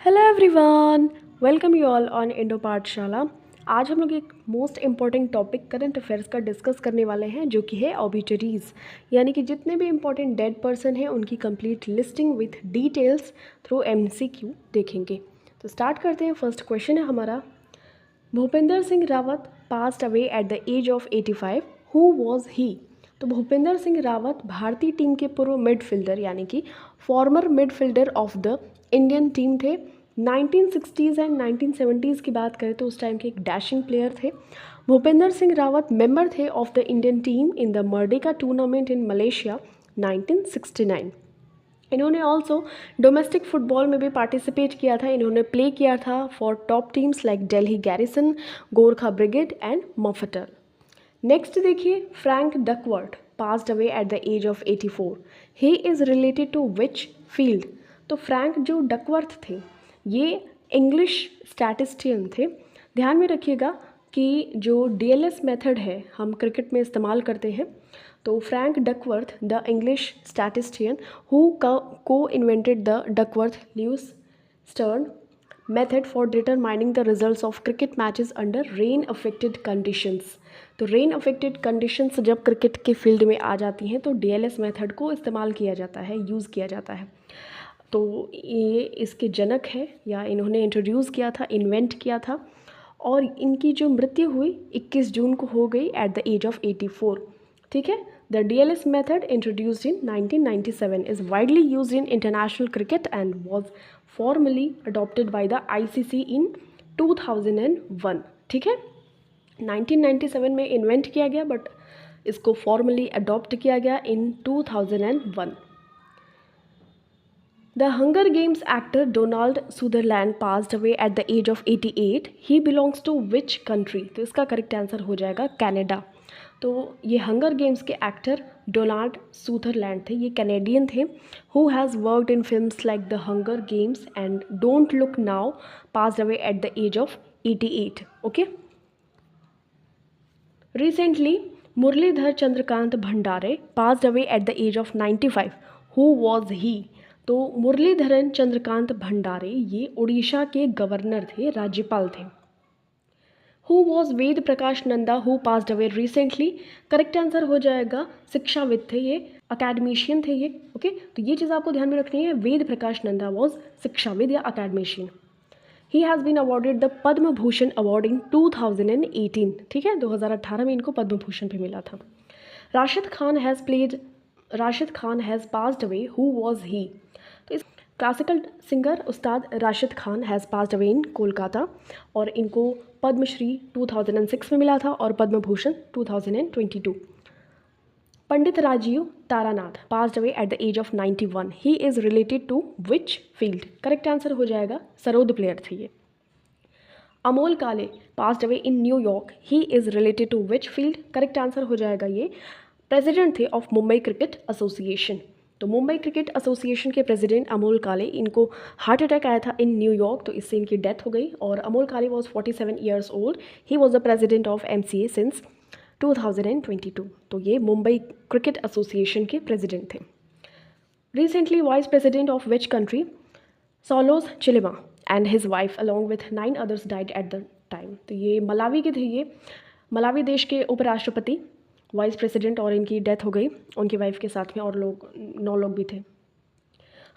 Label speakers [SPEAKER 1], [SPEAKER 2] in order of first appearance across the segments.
[SPEAKER 1] Hello everyone, welcome you all on Indo पाठशाला। आज हम लोग एक most important topic current affairs का डिस्कस करने वाले हैं, जो कि है ऑबिचुरीज, यानी कि जितने भी इम्पॉर्टेंट डेड पर्सन हैं उनकी complete listing with details through MCQ देखेंगे। तो स्टार्ट करते हैं। फर्स्ट क्वेश्चन है हमारा, Bhupendra Singh Rawat passed away at the age of 85, who was he? तो भूपेंद्र सिंह रावत भारतीय टीम के पूर्व मिडफील्डर यानी कि farmer midfielder of the Indian team थे। 1960s एंड 1970s की बात करें तो उस टाइम के एक डैशिंग प्लेयर थे। भूपेंद्र सिंह रावत मेंबर थे of the Indian team in the Merdeka tournament in Malaysia 1969। इन्होंने ऑल्सो डोमेस्टिक फुटबॉल में भी पार्टिसिपेट किया था। इन्होंने प्ले किया था for top teams like Delhi garrison, Gorkha brigade and मफटर। नेक्स्ट देखिए, Frank Duckworth passed away at the age of 84, he is related to which field? तो फ्रैंक जो डकवर्थ थे ये इंग्लिश स्टैटिस्टियन थे। ध्यान में रखिएगा कि जो डीएलएस मेथड है हम क्रिकेट में इस्तेमाल करते हैं, तो Frank Duckworth the English statistician who co-invented the Duckworth Lewis Stern method for determining the results of cricket matches under rain affected conditions. तो रेन अफेक्टेड कंडीशंस जब क्रिकेट के फील्ड में आ जाती हैं तो डीएलएस मेथड को इस्तेमाल किया जाता है, यूज़ किया जाता है। तो ये इसके जनक है या इन्होंने इंट्रोड्यूस किया था, इन्वेंट किया था। और इनकी जो मृत्यु हुई 21 जून को हो गई एट द एज ऑफ 84। ठीक है। The DLS method introduced in 1997 is widely used in international cricket and was formally adopted by the ICC in 2001। ठीक है, 1997 में इन्वेंट किया गया बट इसको फॉर्मली अडॉप्ट किया गया इन 2001। The Hunger Games actor Donald Sutherland passed away at the age of 88. He belongs to which country? तो इसका करेक्ट आंसर हो जाएगा कनाडा। तो ये हंगर गेम्स के एक्टर डोनाल्ड सुथरलैंड थे, ये कैनेडियन थे। Who has worked in films like the Hunger Games and Don't Look Now, passed away at the age of 88। Okay. Recently Muralidhar Chandrakant Bhandare passed away at the age of 95, who was he? तो मुरलीधरन चंद्रकांत भंडारे ये उड़ीसा के governor थे, राज्यपाल थे। Who was Ved Prakash Nanda who passed away recently? Correct answer हो जाएगा शिक्षाविद थे ये, अकेडमिशियन थे ये। ओके, तो ये चीज़ आपको ध्यान में रखनी है, वेद प्रकाश नंदा वॉज शिक्षाविद या academician. He has been awarded the Padma Bhushan award in 2018। ठीक है, 2018 में इनको पद्म भूषण भी मिला था। Rashid Khan has passed away, who was he? तो इस classical singer Ustad Rashid Khan has passed away in Kolkata, और इनको पद्मश्री 2006 में मिला था और Padma Bhushan 2022। Pandit Rajeev Taranath passed away at the age of 91, he is related to which field? Correct answer हो जाएगा सरोद प्लेयर थे ये। Amol Kale passed away in New York, he is related to which field? Correct answer हो जाएगा ये प्रेसिडेंट थे ऑफ मुंबई क्रिकेट एसोसिएशन। तो Mumbai cricket association के प्रेसिडेंट अमोल काले, इनको हार्ट अटैक आया था इन न्यूयॉर्क, तो इससे इनकी डेथ हो गई। और अमोल काले was 47 years old. He was the president of MCA since 2022। तो ये मुंबई क्रिकेट एसोसिएशन के प्रेसिडेंट थे। Recently vice president of which country? Saulos चिलिमा and his wife along with 9 others died at the time. तो ये मलावी के थे, ये Malawi देश के उपराष्ट्रपति, वाइस प्रेसिडेंट, और इनकी डेथ हो गई उनकी वाइफ के साथ में, और 9 लोग भी थे।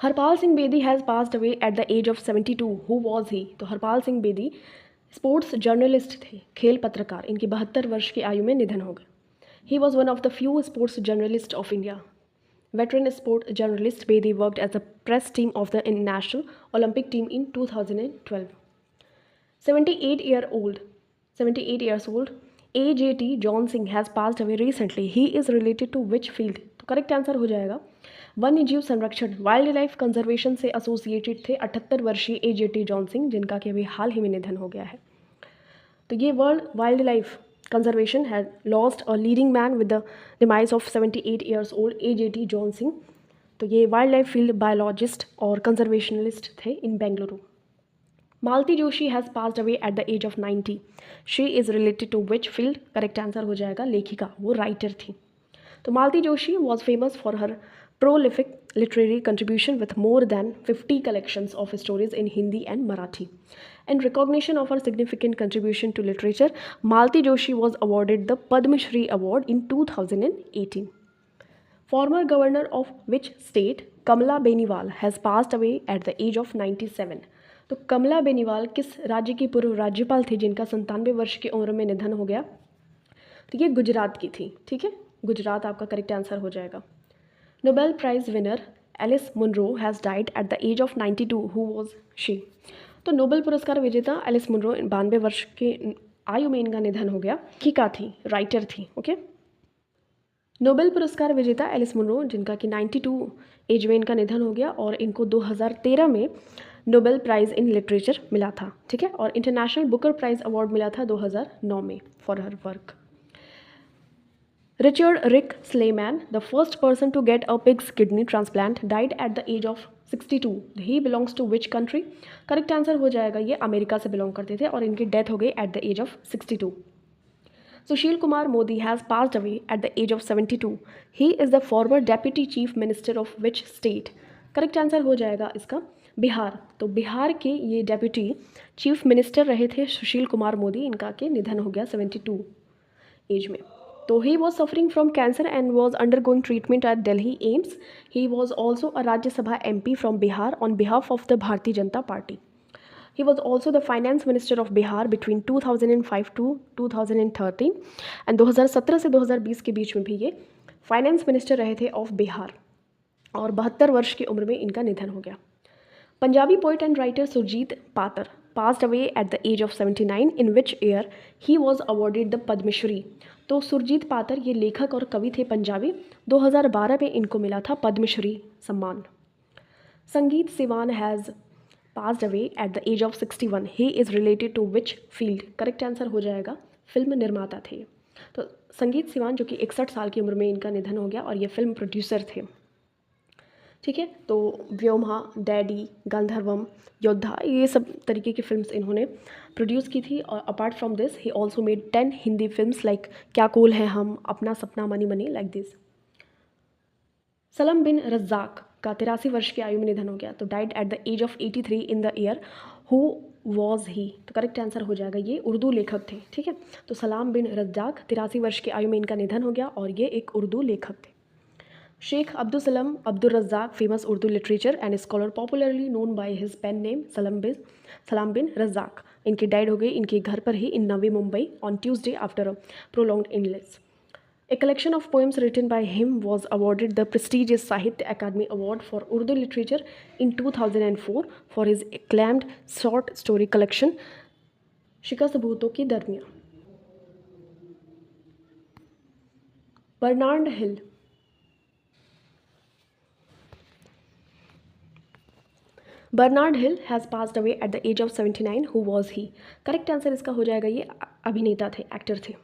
[SPEAKER 1] Harpal Singh Bedi has passed away at the age of 72, who was he? तो हरपाल सिंह बेदी स्पोर्ट्स जर्नलिस्ट थे, खेल पत्रकार, इनकी 72 वर्ष की आयु में निधन हो गए। He was one of the few sports journalist of India. Veteran sport journalist Bedi worked as a press team of the National Olympic team in 2012. 78 years old, AJT John Singh has passed away recently. He is related to which field? तो correct answer हो जाएगा वन्य जीव संरक्षण, wild life conservation से associated थे 78 वर्षीय AJT John Singh, जिनका कि अभी हाल ही में निधन हो गया है। तो ये world wild life conservation had lost a leading man with the demise of 78 years old AJT John Singh. तो ये वाइल्ड लाइफ फील्ड बायोलॉजिस्ट और कंजर्वेशनलिस्ट थे in Bengaluru. Malti Joshi has passed away at the age of 90, she is related to which field? Correct answer हो जाएगा लेखिका, वो writer थी। तो Malti Joshi was famous for her prolific literary contribution with more than 50 collections of stories in Hindi and Marathi. In recognition of her significant contribution to literature, Malti Joshi was awarded the Padma Shri Award in 2018. Former governor of which state, Kamala Beniwal, has passed away at the age of 97. तो कमला बेनीवाल किस राज्य की पूर्व राज्यपाल थी जिनका 97 वर्ष की उम्र में निधन हो गया? तो ये गुजरात की थी, ठीक है, गुजरात आपका करेक्ट आंसर हो जाएगा। Nobel prize winner Alice Munro has died at the age of 92. Who was she? तो नोबेल पुरस्कार विजेता एलिस मुनरो 92 वर्ष की आयु में इनका निधन हो गया। लेखिका थी, राइटर थी, ओके। नोबेल पुरस्कार विजेता एलिस मुनरो जिनका कि 92 एज में इनका निधन हो गया और इनको 2013 में नोबेल प्राइज़ इन लिटरेचर मिला था, ठीक है, और इंटरनेशनल बुकर प्राइज़ अवार्ड मिला था 2009 में for her work. Richard Rick Slayman, the first person to get a pig's kidney transplant, died at the age of 62. He belongs to which country? Correct answer हो जाएगा, ये America से belong करते थे और इनकी डेथ हो गई at the age of 62. Sushil Kumar Modi has passed away at the age of 72. He is the former deputy chief minister of which state? Correct answer हो जाएगा इसका बिहार। तो बिहार के ये डेप्यूटी चीफ मिनिस्टर रहे थे सुशील कुमार मोदी, इनका के निधन हो गया 72 एज में। तो he was suffering from cancer and was undergoing treatment at Delhi AIIMS. He was also a Rajya Sabha MP from Bihar on behalf of the Bharatiya Janata Party. He was also the finance minister of Bihar between 2005 to 2013 and 2017 से 2020 के बीच में भी ये finance minister रहे थे of Bihar और 72 वर्ष की उम्र में इनका निधन हो गया। Punjabi poet and writer Surjit Patar passed away at the age of 79. In which year he was awarded the Padma Shri? तो सुरजीत पातर ये लेखक और कवि थे पंजाबी, 2012 में इनको मिला था पद्मश्री सम्मान। संगीत Siwan has passed away at the age of 61. He is related to which field? Correct answer हो जाएगा फिल्म निर्माता थे। तो संगीत सिवान जो कि 61 साल की उम्र में इनका निधन हो गया और ये फिल्म प्रोड्यूसर थे, ठीक है। तो व्योमा, डैडी, गंधर्वम, योद्धा, ये सब तरीके की फिल्म्स इन्होंने प्रोड्यूस की थी। और apart from this he also made 10 Hindi films like क्या कूल है हम, अपना सपना, मनी मनी, लाइक दिस। सलम बिन रज़ाक का 83 वर्ष की आयु में निधन हो गया। तो died at the age of 83 in the year. Who was he? तो करेक्ट आंसर हो जाएगा, ये उर्दू लेखक थे, ठीक है। तो सलाम बिन रज़ाक 83 वर्ष की आयु में इनका निधन हो गया और ये एक उर्दू लेखक थे। Sheikh Abdul Salam Abdul Razak, famous Urdu literature and scholar popularly known by his pen name Salam bin Razzaq, इनकी डाइड हो गई इनके घर पर ही in Navi Mumbai on Tuesday after a prolonged illness. A collection of poems written by him was awarded the prestigious Sahitya Akademi Award for Urdu Literature in 2004 for his acclaimed short story collection शिकस्त भूतों की दरमियाँ। Bernard Hill Bernard Hill has passed away at the age of 79. Who was he? Correct answer इसका हो जाएगा, ये अभिनेता थे, एक्टर थे।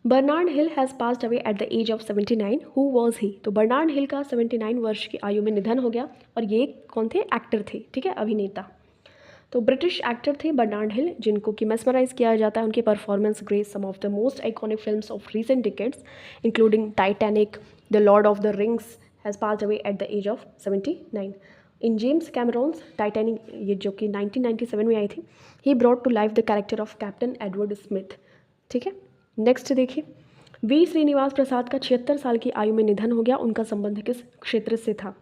[SPEAKER 1] Bernard Hill has passed away at the age of 79. Who was he? तो बर्नार्ड हिल का 79 वर्ष की आयु में निधन हो गया और ये कौन थे? एक्टर थे, ठीक है, अभिनेता। तो ब्रिटिश एक्टर थे बर्नार्ड हिल, जिनको कि मेस्मराइज किया जाता है उनके performance grace some of the most iconic films of recent decades including Titanic, the Lord of the Rings, has passed away at the age of 79. In James Cameron's Titanic, ये जो कि 1997 में आई थी, he brought to life the character of Captain Edward Smith, ठीक है। Next देखिए, we Srinivas प्रसाद का 76 साल की आयु में निधन हो गया। उनका संबंध किस क्षेत्र से था?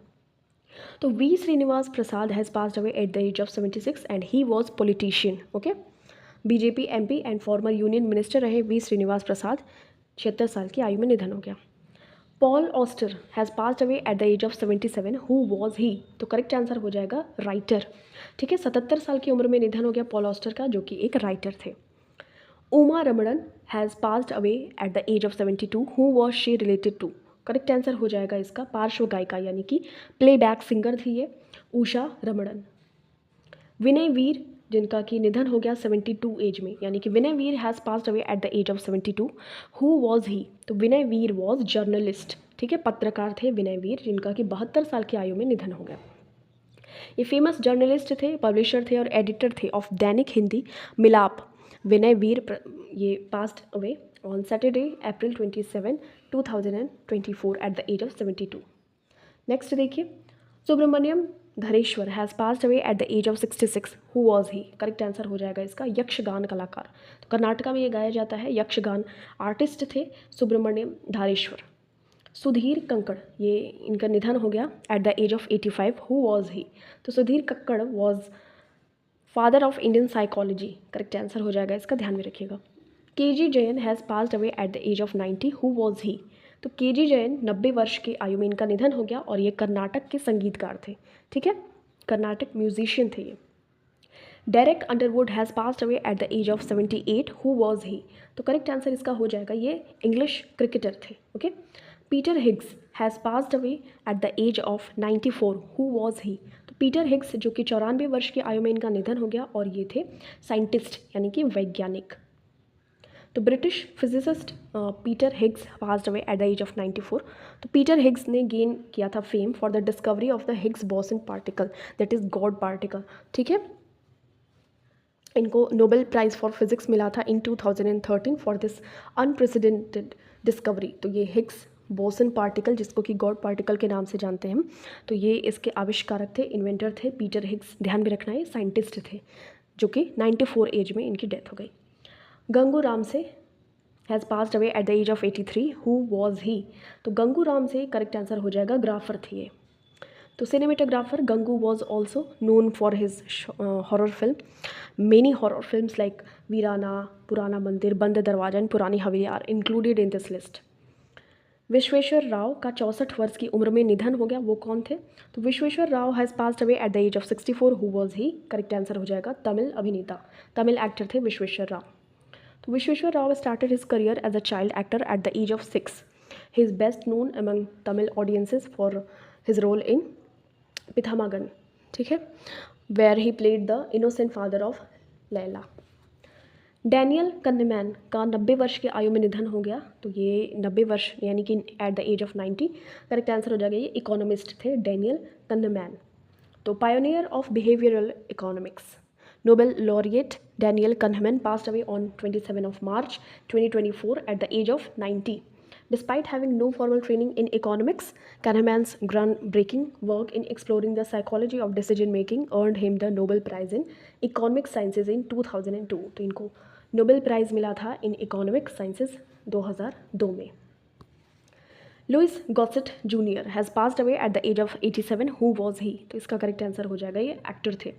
[SPEAKER 1] तो V Srinivas Prasad has passed away at the age of 76 and he was politician, okay. BJP MP and former union minister रहे वी श्रीनिवास प्रसाद, 76 साल की आयु में निधन हो गया। Paul Auster has passed away at the age of 77. Who was he? तो correct answer हो जाएगा राइटर, ठीक है। 77 साल की उम्र में निधन हो गया पॉल ऑस्टर का, जो कि एक राइटर थे। Uma Ramanan has passed away at the age of 72. Who was she related to? Correct answer हो जाएगा इसका पार्श्व गायिका, यानी कि प्लेबैक सिंगर थी ये उषा रमणन। विनय वीर, जिनका कि निधन हो गया 72 एज में, यानी कि Vinay Veer has passed away at the age of 72. Who was he? तो विनय वीर वॉज जर्नलिस्ट, ठीक है, पत्रकार थे विनय वीर, जिनका कि 72 साल की आयु में निधन हो गया। ये फेमस जर्नलिस्ट थे, पब्लिशर थे और एडिटर थे ऑफ दैनिक हिंदी मिलाप। विनय वीर ये passed away on Saturday April 27, 2024 at the age of 72. Next देखिए, Subramaniam Dhareshwar has passed away at the age of 66। Who was he? Correct answer हो जाएगा इसका यक्षगान कलाकार। तो कर्नाटका में ये गाया जाता है, यक्षगान आर्टिस्ट थे सुब्रमण्यम धारेश्वर। सुधीर कंकड़, ये इनका निधन हो गया at the age of 85। Who was he? तो Sudhir Kakar was father of Indian psychology. Correct answer हो जाएगा इसका, ध्यान में रखिएगा। K G Jayan has passed away at the age of 90। Who was he? तो के जी जयन 90 वर्ष की आयु में इनका निधन हो गया और ये कर्नाटक के संगीतकार थे, ठीक है, कर्नाटक म्यूजिशियन थे ये। Derek Underwood has passed away at the age of 78। Who was he? तो करेक्ट आंसर इसका हो जाएगा, ये इंग्लिश क्रिकेटर थे, okay. Peter Higgs has passed away at the age of 94। Who was he? तो पीटर हिग्स जो कि 94 वर्ष की आयु में इनका निधन हो गया और ये थे साइंटिस्ट यानी कि वैज्ञानिक। तो British physicist Peter Higgs passed away at the age of 94। तो पीटर हिग्स ने गेन किया था fame for the discovery of the Higgs boson particle, that is God particle, ठीक है। इनको नोबेल प्राइज़ फॉर फिजिक्स मिला था in 2013 for this unprecedented discovery. तो ये हिग्स बोसन पार्टिकल, जिसको कि गॉड पार्टिकल के नाम से जानते हैं हम, तो ये इसके आविष्कारक थे, इन्वेंटर थे पीटर हिग्स। ध्यान में रखना, ये साइंटिस्ट थे जो कि 94 एज में इनकी डेथ हो गई। गंगू राम से has passed away at the age of 83। Who was he? तो गंगू राम से करेक्ट आंसर हो जाएगा, ग्राफर थे ये। तो cinematographer Gangu was also known for his horror film, many horror films like Veerana, Purana Mandir, Bandh Darwaza and Purani Haveli are included in this list. Vishweshwar Rao का 64 वर्ष की उम्र में निधन हो गया, वो कौन थे? तो Vishweshwar Rao has passed away at the age of 64। Who was he? Correct answer हो जाएगा, तमिल अभिनेता, तमिल एक्टर थे विश्वेश्वर राव। तो Vishweshwar Rao started his career as a child actor at the age of 6. He is best known among Tamil audiences for his role in Pithamagan, ठीक है, where he played the innocent father of Laila. Daniel Kahneman का 90 वर्ष की आयु में निधन हो गया। तो ये 90 वर्ष यानी कि at the age of 90, correct answer हो जाएगा, ये इकोनॉमिस्ट थे डैनियल कन्नेमैन। तो pioneer of behavioural economics, Nobel laureate Daniel Kahneman passed away on 27 of March 2024 at the age of 90. Despite having no formal training in economics, Kahneman's groundbreaking work in exploring the psychology of decision making earned him the Nobel Prize in Economic Sciences in 2002. तो इनको Nobel price मिला था in economic sciences 2002 में। Louis Gossett junior has passed away at the age of 87। Who was he? तो इसका correct answer हो जाएगा, ये एक्टर थे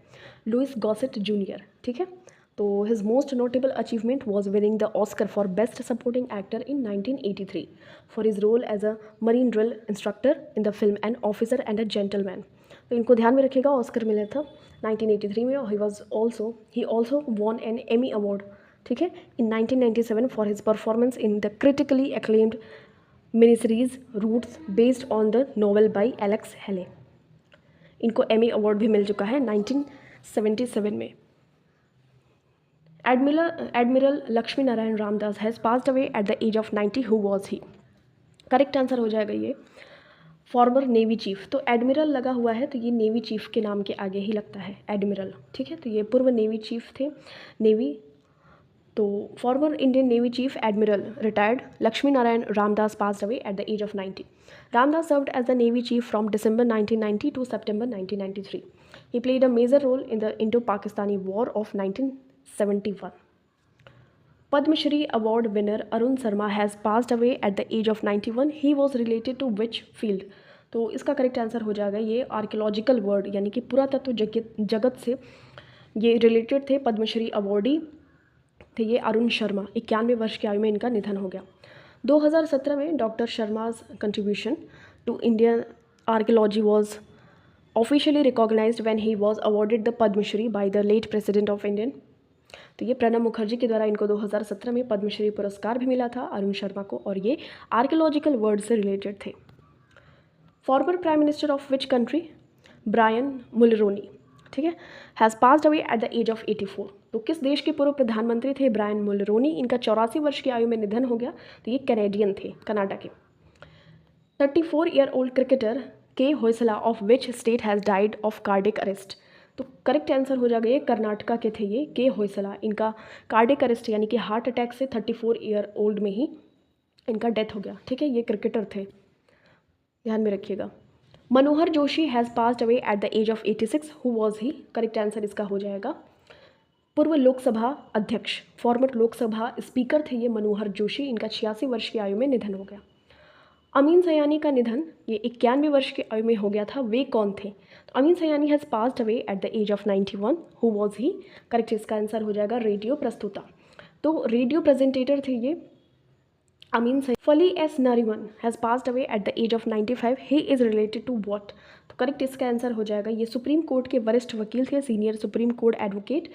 [SPEAKER 1] लुइस गॉसेट जूनियर, ठीक है। तो his most notable achievement was winning the Oscar for best supporting actor in 1983 for his role as a marine drill instructor in the film An Officer and a Gentleman. तो इनको ध्यान में रखिएगा, Oscar मिला था 1983 में और he also won an Emmy award, ठीक है, in 1997 for his performance in the critically acclaimed mini series Roots based on the novel by Alex Haley. इनको एमी अवार्ड भी मिल चुका है 1977 में। Admiral Laxmi Narayan Ramdas has passed away at the age of 90। Who was he? Correct answer हो जाएगा ये former navy chief. तो admiral लगा हुआ है तो ये नेवी चीफ के नाम के आगे ही लगता है एडमिरल, ठीक है। तो ये पूर्व नेवी चीफ थे नेवी। तो former Indian navy chief admiral retired Laxmi Narayan Ramdas passed away at the age of 90. Ramdas served as the Navy Chief from December 1990 to September 1993. He played a major role in the Indo-Pakistani War of 1971. Padma Shri Award winner Arun Sharma has passed away at the age of 91. He was related to which field? तो इसका correct answer हो जाएगा ये archaeological word यानी कि पुरातत्व जगत से ये रिलेटेड थे। पद्मश्री अवॉर्डी थे ये अरुण शर्मा। 91 वर्ष की आयु में इनका निधन हो गया। 2017 में doctor Sharma's contribution to Indian archaeology was officially recognised when he was awarded the Padma Shri by the late president of Indian. तो ये प्रणब मुखर्जी के द्वारा इनको 2017 में पद्मश्री पुरस्कार भी मिला था अरुण शर्मा को, और ये आर्कियोलॉजिकल वर्ड से रिलेटेड थे। Former prime minister of which country? Brian Mulroney, ठीक है, has passed away at the age of 84। तो किस देश के पूर्व प्रधानमंत्री थे ब्रायन मुलरोनी? इनका 84 वर्ष की आयु में निधन हो गया। तो ये कैनेडियन थे, कनाडा के। 34-year-old क्रिकेटर के Hoysala of which state has died of cardiac arrest. तो करेक्ट आंसर हो जाएगा ये कर्नाटका के थे ये के होयसला। इनका कार्डिक अरेस्ट यानी कि हार्ट अटैक से 34-year-old में ही इनका डेथ हो गया, ठीक है। ये क्रिकेटर थे, ध्यान में रखिएगा। Manohar Joshi has passed away at the age of 86. Who was he? Correct answer इसका हो जाएगा पूर्व लोकसभा अध्यक्ष, फॉर्मर लोकसभा स्पीकर थे ये मनोहर जोशी। इनका 86 वर्ष की आयु में निधन हो गया। अमीन सयानी का निधन ये 91 वर्ष की आयु में हो गया था। वे कौन थे? तो Ameen Sayani has passed away at the age of 91. Who was he? Correct इसका आंसर हो जाएगा रेडियो प्रस्तुता। तो रेडियो प्रेजेंटेटर थे ये Ameen Sayani. Fali S Nariman has passed away at the age of 95. He is related to what? तो करेक्ट इसका आंसर हो जाएगा ये सुप्रीम कोर्ट के वरिष्ठ वकील थे, senior Supreme Court advocate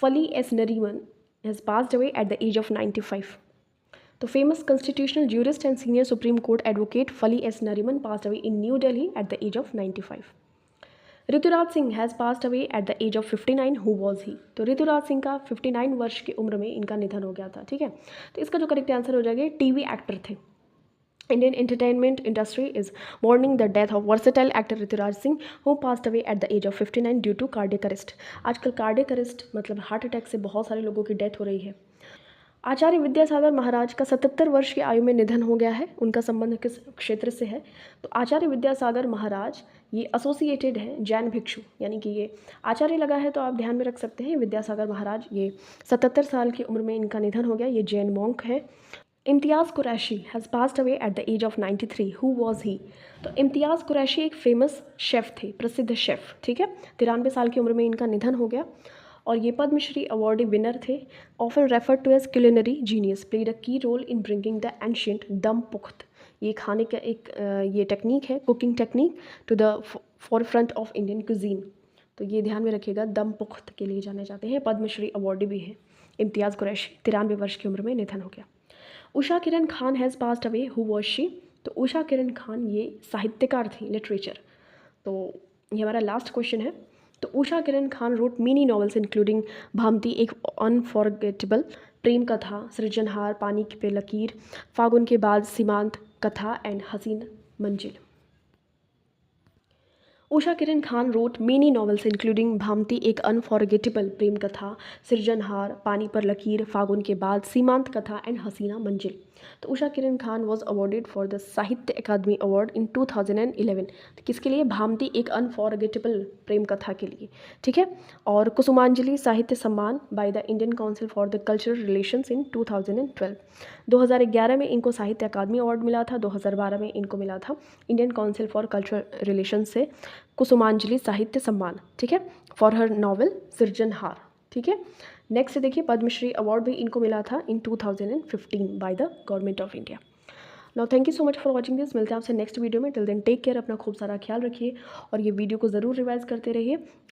[SPEAKER 1] Fali S Nariman has passed away at the age of 95. तो famous constitutional jurist and senior Supreme Court advocate Fali S Nariman passed away in New Delhi at the age of 95. Rituraj Singh has passed away at the age of 59. Who was he? तो ऋतुराज सिंह का 59 वर्ष की उम्र में इनका निधन हो गया था। ठीक है, तो इसका जो करेक्ट आंसर हो जाएगा टीवी एक्टर थे। Indian entertainment industry is mourning the death of versatile actor Rituraj Singh who passed away at the age of 59 due to cardiac arrest. आजकल कार्डियक अरेस्ट मतलब हार्ट अटैक से बहुत सारे लोगों की डेथ हो रही है। आचार्य विद्यासागर महाराज का 77 वर्ष की आयु में निधन हो गया है। उनका संबंध किस क्षेत्र से है? तो आचार्य विद्यासागर महाराज ये एसोसिएटेड है जैन भिक्षु, यानी कि ये आचार्य लगा है तो आप ध्यान में रख सकते हैं। विद्यासागर महाराज ये 77 साल की उम्र में इनका निधन हो गया। ये जैन मॉन्क है। Imtiaz Qureshi has passed away at the age of 93. Who was he? तो इम्तियाज़ कुरैशी एक फेमस शेफ़ थे, प्रसिद्ध शेफ़। ठीक है, 93 साल की उम्र में इनका निधन हो गया और ये पद्मश्री अवार्डी विनर थे। Often referred to as culinary genius, played a key role in bringing the ancient dum pukht. ये खाने का एक ये टेक्निक है, cooking technique, to the forefront of Indian cuisine। तो ये ध्यान में रखिएगा, दम पुख्त के लिए जाने जाते हैं। पद्मश्री अवार्डी भी है इम्तियाज़ कुरैशी। 93 वर्ष की उम्र में निधन हो गया। Usha Kiran Khan has passed away. Who was she? तो उषा किरण खान ये साहित्यकार थी, लिटरेचर। तो ये हमारा लास्ट क्वेश्चन है। तो Usha Kiran Khan wrote many novels including Bhamati एक अनफॉरगेटेबल, प्रेम कथा, सृजनहार, पानी पे लकीर, फागुन के बाद, सीमांत कथा and Haseen Manzil. Usha Kiran Khan wrote many novels including Bhamati एक अनफॉरगेटेबल, प्रेम कथा, सृजनहार, पानी पर लकीर, फागुन के बाद, सीमांत कथा एंड हसीना मंजिल। तो Usha Kiran Khan was awarded for the Sahitya Akademi award in 2011। तो किसके लिए? भामती एक अनफॉरगेटेबल, प्रेम कथा के लिए। ठीक है, और कुसुमांजलि साहित्य सम्मान by the Indian council for the cultural relations in 2012। 2011 में इनको साहित्य अकादमी अवार्ड मिला था। 2012 में इनको मिला था Indian council for cultural relations से कुसुमांजलि साहित्य सम्मान। ठीक है, फॉर हर नॉवल सृजनहार। ठीक है, नेक्स्ट देखिए, पद्मश्री अवार्ड भी इनको मिला था इन 2015 by the government of India. Now thank you so much for watching this. मिलते हैं आपसे नेक्स्ट वीडियो में। टिल देन टेक केयर, अपना खूब सारा ख्याल रखिए और ये वीडियो को ज़रूर रिवाइज करते रहिए।